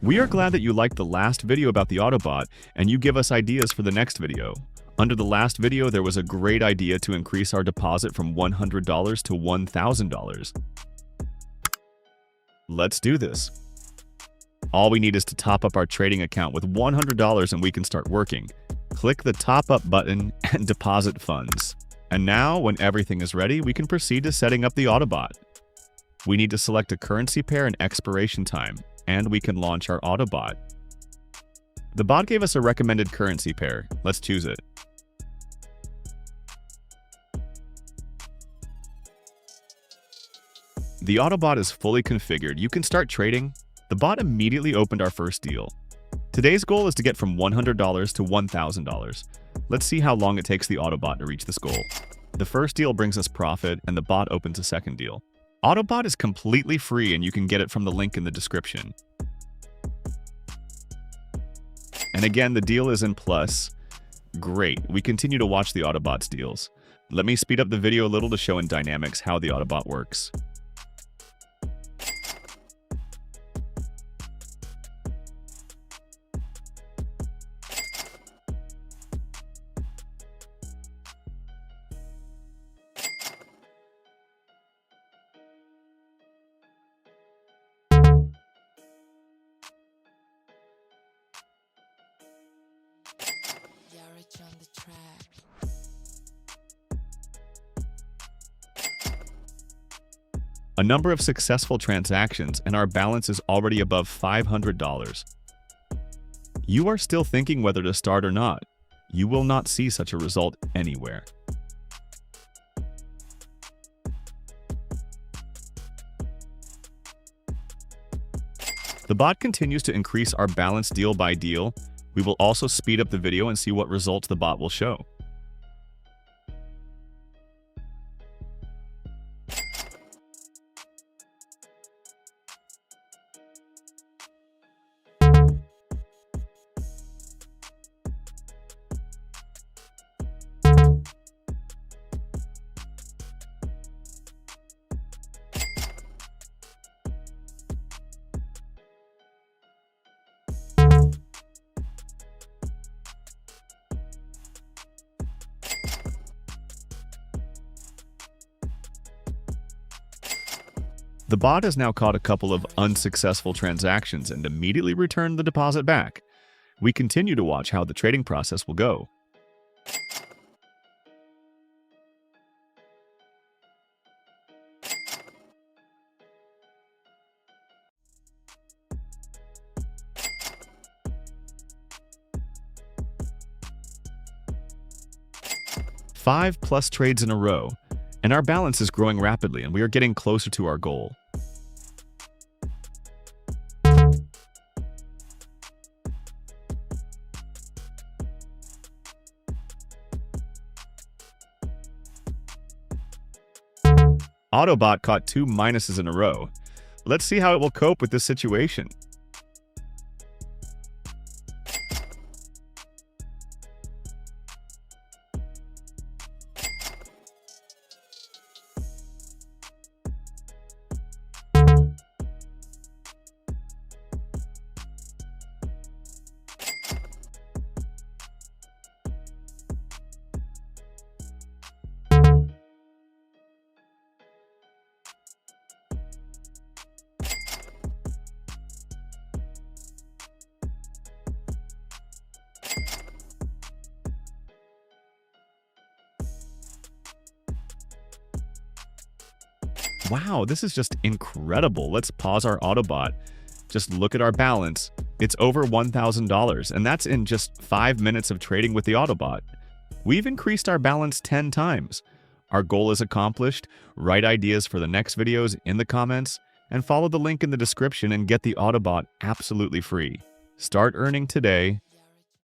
We are glad that you liked the last video about the Autobot and you give us ideas for the next video. Under the last video, there was a great idea to increase our deposit from $100 to $1,000. Let's do this. All we need is to top up our trading account with $100 and we can start working. Click the top up button and deposit funds. And now, when everything is ready, we can proceed to setting up the Autobot. We need to select a currency pair and expiration time, and we can launch our Autobot. The bot gave us a recommended currency pair. Let's choose it. The Autobot is fully configured. You can start trading. The bot immediately opened our first deal. Today's goal is to get from $100 to $1,000. Let's see how long it takes the Autobot to reach this goal. The first deal brings us profit, and the bot opens a second deal. Autobot is completely free, and you can get it from the link in the description. And again, the deal is in plus. Great. We continue to watch the Autobot's deals. Let me speed up the video a little to show in dynamics how the Autobot works. On the track. A number of successful transactions and our balance is already above $500. You are still thinking whether to start or not. You will not see such a result anywhere. The bot continues to increase our balance deal by deal. We will also speed up the video and see what results the bot will show. The bot has now caught a couple of unsuccessful transactions and immediately returned the deposit back. We continue to watch how the trading process will go. Five plus trades in a row. And our balance is growing rapidly, and we are getting closer to our goal. Autobot caught 2 minuses in a row. Let's see how it will cope with this situation. Wow, this is just incredible. Let's pause our Autobot. Just look at our balance. It's over $1,000, and that's in just 5 minutes of trading with the Autobot. We've increased our balance 10 times. Our goal is accomplished. Write ideas for the next videos in the comments, and follow the link in the description and get the Autobot absolutely free. Start earning today.